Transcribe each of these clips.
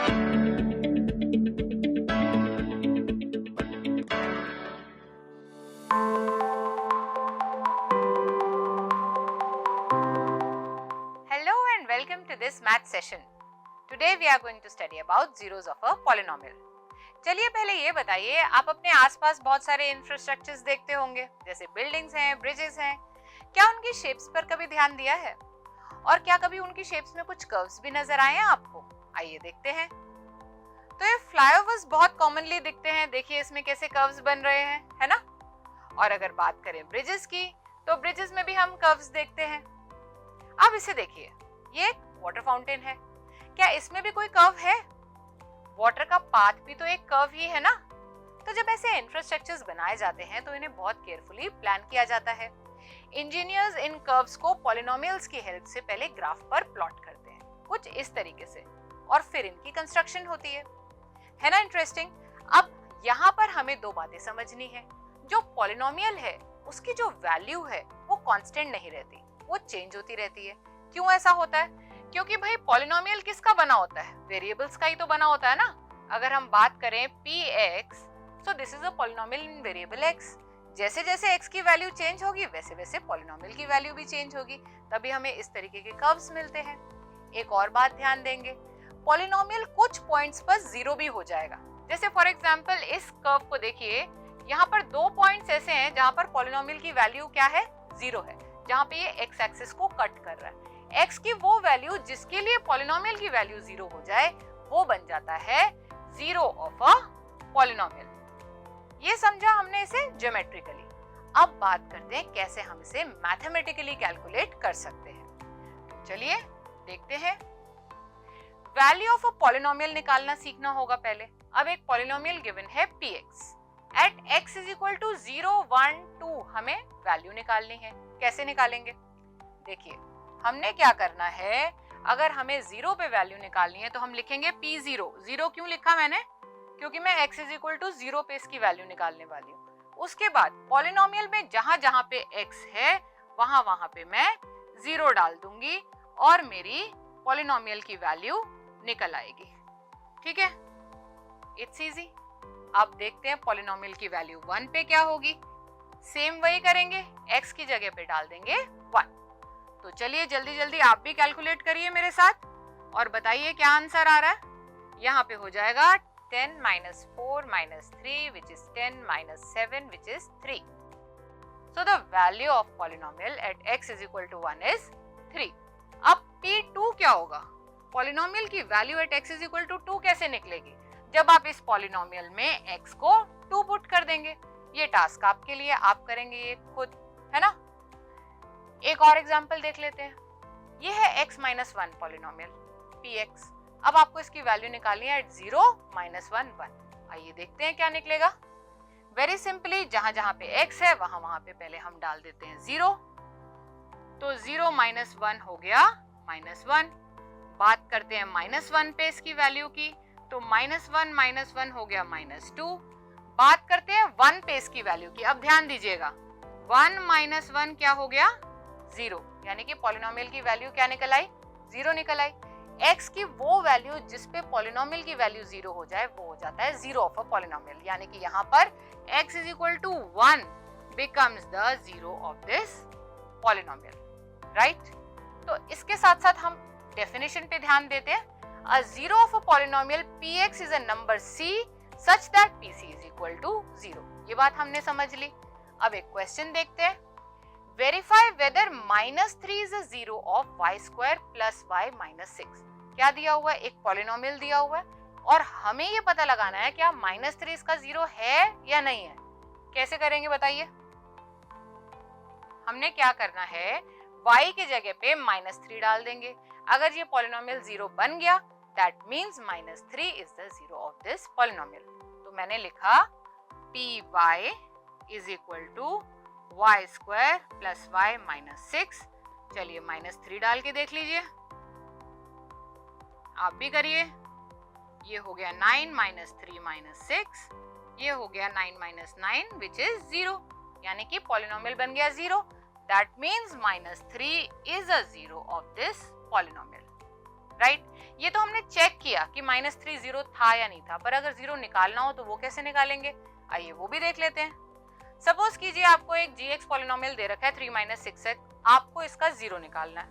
Hello and welcome to this math session. Today we are going to study about zeros of a polynomial. चलिए पहले ये बताइए, आप अपने आसपास बहुत सारे इंफ्रास्ट्रक्चर्स देखते होंगे, जैसे बिल्डिंग्स हैं, ब्रिजेस हैं. क्या उनकी शेप्स पर कभी ध्यान दिया है? और क्या कभी उनकी शेप्स में कुछ कर्व्स भी नजर आए हैं आपको? आइए देखते हैं. तो ये फ्लाईओवर्स बहुत कॉमनली दिखते हैं. देखिए इसमें कैसे कर्व्स बन रहे हैं, है ना? और अगर बात करें ब्रिजेस की, तो ब्रिजेस में भी हम कर्व्स देखते हैं. अब इसे देखिए, ये एक वाटर फाउंटेन है. क्या इसमें भी कोई कर्व है? वाटर का पाथ भी तो एक कर्व ही है ना. तो जब ऐसे इंफ्रास्ट्रक्चर्स बनाए जाते हैं तो इन्हें बहुत केयरफुली प्लान किया जाता है. इंजीनियर्स इन कर्व्स को पॉलिनोमियल्स की हेल्प से पहले ग्राफ पर प्लॉट करते हैं, कुछ इस तरीके से, और फिर इनकी कंस्ट्रक्शन होती है ना इंटरेस्टिंग. अब यहाँ पर हमें दो बातें समझनी है. जो पॉलिनोमियल है उसकी जो वैल्यू है वो कांस्टेंट नहीं रहती, वो चेंज होती रहती है. क्यों ऐसा होता है? क्योंकि भाई पॉलिनोमियल किसका बना होता है? वेरिएबल्स का ही तो बना होता है ना. अगर हम बात करें px, so this is a polynomial in variable x. जैसे जैसे x की वैल्यू चेंज होगी वैसे वैसे पॉलिनोमियल की वैल्यू भी चेंज होगी, तभी हमें इस तरीके के कर्व्स मिलते हैं. एक और बात ध्यान देंगे, पॉलिनोमियल कुछ पॉइंट्स पर जीरो भी हो जाएगा. जैसे फॉर एग्जांपल इस कर्व को देखिए, यहाँ पर दो पॉइंट्स ऐसे हैं जहाँ पर पॉलिनोमियल की वैल्यू क्या है? जीरो है. जहाँ पे ये x एक्सिस को कट कर रहा है. x की वो वैल्यू जिसके लिए पॉलिनोमियल की वैल्यू जीरो हो जाए वो बन जाता है जीरो ऑफ अ पॉलिनोमियल. ये समझा हमने इसे ज्योमेट्रिकली. अब बात करते हैं कैसे हम इसे मैथमेटिकली कैलकुलेट कर सकते हैं. तो चलिए देखते हैं. वैल्यू ऑफ अ पॉलिनोमियल निकालना सीखना होगा पहले. अब एक पॉलिनोमियल गिवन है px. At x is equal to 0, 1, 2 हमें वैल्यू निकालनी है. कैसे निकालेंगे? देखिए हमने क्या करना है, अगर हमें 0 पे वैल्यू निकालनी है तो हम लिखेंगे p0. 0 क्यों लिखा मैंने? क्योंकि मैं x इज इक्वल टू 0 पे इसकी वैल्यू निकालने वाली हूँ. उसके बाद पॉलिनोमियल में जहां जहां पे x है वहां वहां पे मैं 0 डाल दूंगी और मेरी पॉलिनोमियल की वैल्यू निकल आएगी. ठीक है, इट्स इजी. अब देखते हैं पॉलिनोमियल की वैल्यू 1 पे क्या होगी. सेम वही करेंगे, x की जगह पे डाल देंगे 1. तो चलिए जल्दी जल्दी आप भी कैलकुलेट करिए मेरे साथ और बताइए क्या आंसर आ रहा है. यहाँ पे हो जाएगा 10 minus 4 minus 3 which is 10 minus 7 which is 3. So the value of polynomial at x is equal to 1 is 3. अब p2 क्या होगा? पॉलिनोमियल की value at x is equal to 2 कैसे निकलेगी? जब आप इस पॉलिनोमियल में x को 2 पुट कर देंगे. ये टास्क आपके लिए, आप करेंगे ये खुद, है ना. एक और एग्जांपल देख लेते हैं. ये है x minus 1 पॉलिनोमियल px. अब आपको इसकी वैल्यू निकालनी है एट 0, -1, 1. आइए देखते हैं क्या निकलेगा. वेरी सिंपली, जहां जहां पे x है वहां वहां पे पहले हम डाल देते हैं 0. तो 0 minus 1 हो गया -1. बात करते हैं -1 पे इसकी वैल्यू की, तो -1 हो गया -2. बात करते हैं 1 पे इसकी वैल्यू की. अब ध्यान दीजिएगा, 1 - 1 क्या हो गया? 0. यानी कि पॉलिनोमियल की वैल्यू क्या निकल आई? 0 निकल आई. x की वो वैल्यू जिस पे पॉलिनोमियल की वैल्यू 0 हो जाए वो हो जाता है 0 ऑफ अ पॉलिनोमियल. यानी कि यहाँ पर x is equal to 1 becomes the 0 of this polynomial. Right. तो इसके साथ साथ हम डेफिनेशन पे ध्यान देते हैं. A zero of a polynomial px is a number c such that pc is equal to 0. ये बात हमने समझ ली. अब एक क्वेश्चन देखते हैं. Verify whether -3 is a zero of y square plus y minus 6. क्या दिया हुआ है? एक पॉलिनोमियल दिया हुआ है और हमें ये पता लगाना है क्या -3 इसका 0 है या नहीं है. कैसे करेंगे बताइए. हमने क्या करना है, y की जगह पे -3 डाल देंगे. अगर ये पॉलिनोमियल 0 बन गया, that means -3 is the zero of this polynomial. तो मैंने लिखा py is equal to y square plus y minus 6. चलिए -3 डाल के देख लीजिए, आप भी करिए. ये हो गया 9 minus 3 minus 6. ये हो गया 9 minus 9 which is 0. यानी कि पॉलिनोमियल बन गया 0. That means -3 is a zero of this polynomial. Right? ये तो हमने चेक किया कि -3 जीरो था या नहीं था, पर अगर जीरो निकालना हो तो वो कैसे निकालेंगे, आइए वो भी देख लेते हैं। सपोज कीजिए आपको एक gx पॉलिनोमियल दे रखा है 3 - 6x, आपको इसका जीरो निकालना है।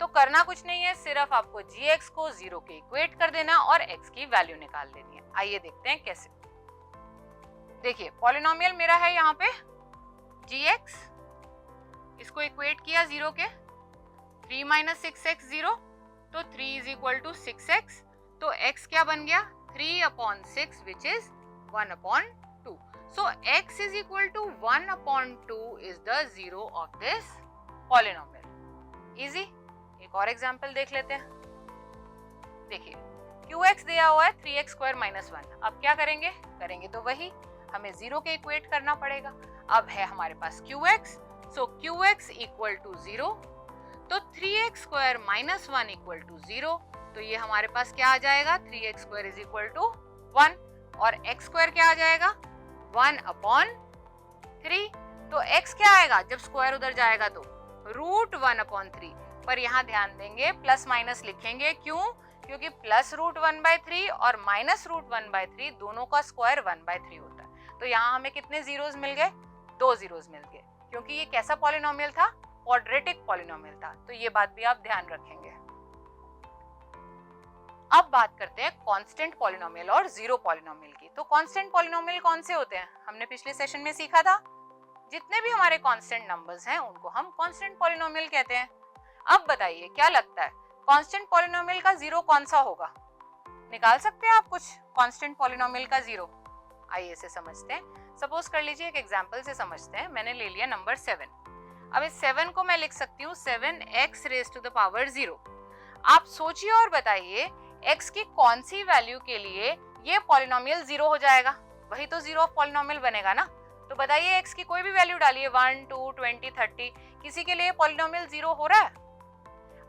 तो करना कुछ नहीं है, सिर्फ आपको gx को जीरो के इक्वेट कर देना और x की वैल्यू निकाल देनी है। आइए देखते हैं कैसे। देखिए पॉलिनोमियल मेरा है यहाँ पे gx, इसको इक्वेट किया जीरो के, 3 - 6x जीरो, तो 3 इज इक्वल टू 6x, तो x क्या बन गया 3/6 which is 1/2। So x is equal to 1/2 is the zero of this polynomial. Easy. एक और एग्जांपल देख लेते हैं। देखिए qx दिया हुआ है 3x² - 1। अब क्या करेंगे, तो वही हमें जीरो के इक्वेट करना पड़ेगा। अब है हमारे पास qx, so qx equal to 0, तो 3x² - 1 इक्वल टू 0, तो ये हमारे पास क्या आ जाएगा 3x² इज इक्वल टू 1 और x² क्या आ जाएगा 1/3। तो x क्या आएगा जब स्क्वायर उधर जाएगा तो √1/3, पर यहाँ ध्यान देंगे प्लस माइनस लिखेंगे, क्यों, क्योंकि +√1/3 और -√1/3 दोनों का स्क्वायर 1/3 होता है। तो यहाँ हमें कितने जीरोस मिल गए, 2 जीरोस मिल गए, क्योंकि ये कैसा पॉलिनोमियल था, क्वाड्रेटिक पॉलिनोमियल था। तो ये बात भी आप ध्यान रखेंगे। अब बात करते हैं कांस्टेंट पॉलिनोमियल और जीरो पॉलिनोमियल की। तो कांस्टेंट पॉलिनोमियल कौन से होते हैं, हमने पिछले सेशन में सीखा था। जितने भी हमारे कांस्टेंट नंबर्स हैं उनको हम कांस्टेंट पॉलिनोमियल कहते हैं। अब बताइए क्या लगता है कांस्टेंट पॉलिनोमियल का जीरो कौन सा होगा, निकाल सकते हैं आप कुछ कांस्टेंट पॉलिनोमियल का जीरो? आइए इसे समझते हैं। सपोज कर लीजिए एक एग्जांपल से समझते हैं। मैंने ले लिया नंबर 7। अब इस 7 को मैं लिख सकती हूँ 7x rays to the power 0। आप सोचिए और बताइए x की कौन सी वैल्यू के लिए ये पॉलिनोमियल जीरो हो जाएगा, वही तो जीरो ऑफ पॉलिनोमियल बनेगा ना। तो बताइए x की कोई भी वैल्यू डालिए, 1, 2, 20, 30, किसी के लिए पॉलिनोमियल जीरो हो रहा है?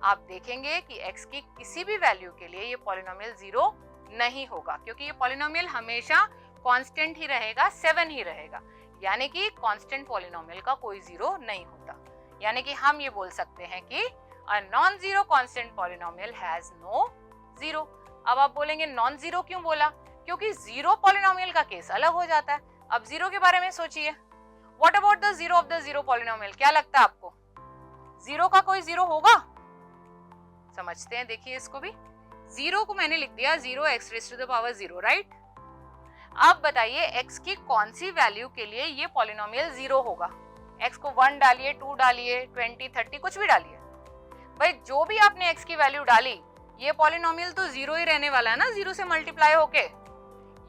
आप देखेंगे कि x की किसी भी वैल्यू के लिए ये पॉलिनोमियल जीरो नहीं होगा, क्योंकि ये पॉलिनोमियल हमेशा कांस्टेंट ही रहेगा, 7 ही रहेगा, यानी कि कांस्टेंट पॉलिनोमियल का कोई जीरो नहीं होता। यानी कि हम ये बोल सकते हैं कि a non zero constant polynomial has no zero. अब आप बोलेंगे नॉन जीरो क्यों बोला, क्योंकि जीरो पॉलिनोमियल का केस अलग हो जाता है। अब जीरो के बारे में सोचिए, what about the zero of the zero polynomial, क्या लगता है आपको जीरो का कोई जीरो होगा? समझते हैं, देखिए इसको भी। जीरो को मैंने लिख दिया 0x raise to the power 0, right. अब बताइए x की कौन सी वैल्यू के लिए ये पॉलिनोमियल जीरो होगा? x को 1 डालिए, 2 डालिए, 20, 30 कुछ भी डालिए, भाई जो भी आपने x की वैल्यू डाली ये पॉलिनोमियल तो जीरो ही रहने वाला है ना, जीरो से मल्टीप्लाई होके।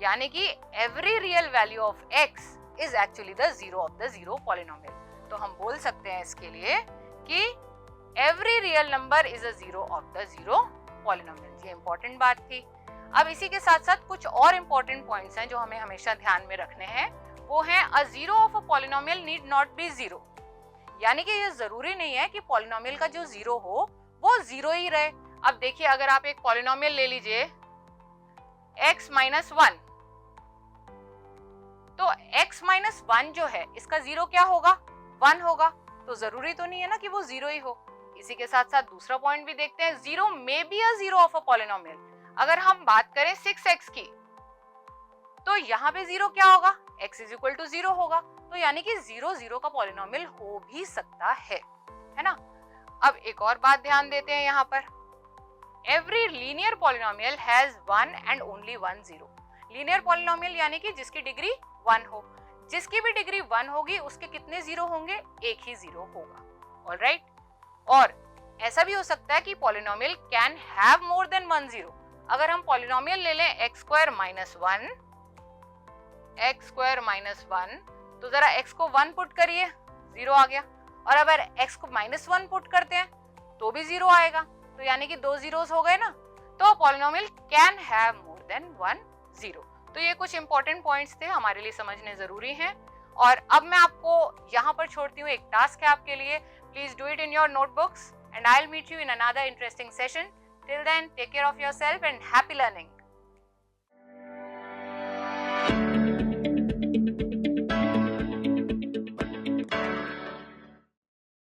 यानी कि every real value of x is actually the zero of the zero polynomial. तो हम बोल सकते हैं इसके लिए कि every real number is a zero of the zero polynomial. ये इंपॉर्टेंट बात थी। अब इसी के साथ साथ कुछ और इंपॉर्टेंट पॉइंट्स हैं जो हमें हमेशा ध्यान में रखने हैं। वो हैं a zero of a polynomial need not be zero, यानी कि ये जरूरी नहीं है कि पॉलिनोमियल का जो जीरो हो वो जीरो ही रहे। अब देखिए अगर आप एक पॉलिनोमियल ले लीजिए x - 1, तो x - 1 जो है इसका जीरो क्या होगा, 1 होगा। तो जरूरी तो नहीं है ना कि वो जीरो ही हो। इसी के साथ साथ दूसरा पॉइंट भी देखते हैं, zero may be a zero of a polynomial. अगर हम बात करें 6x की, तो यहाँ पे जीरो क्या होगा, x इज इक्वल टू 0 होगा। तो यानी कि 0 0 का पॉलिनोमियल हो भी सकता है ना। अब एक और बात ध्यान देते हैं यहाँ पर, every linear polynomial has one and only one zero. Linear polynomial यानी कि जिसकी डिग्री 1 हो, जिसकी भी डिग्री 1 होगी उसके कितने जीरो होंगे, एक ही जीरो होगा। ऑलराइट। और ऐसा भी हो सकता है कि polynomial can have more than 1 zero. अगर हम पॉलिनोमियल ले लें x² - 1, तो जरा x को 1 पुट करिए, जीरो आ गया। और अगर x को -1 पुट करते हैं तो भी जीरो आएगा। तो यानी कि 2 जीरोस हो गए ना। तो polynomial can have more than 1 zero. तो ये कुछ इंपॉर्टेंट पॉइंट्स थे, हमारे लिए समझने जरूरी हैं। और अब मैं आपको यहाँ पर छोड़ती हूँ, एक टास्क है आपके लिए। Please do it in your notebooks and I will meet you in another interesting session. Till then, take care of yourself and happy learning.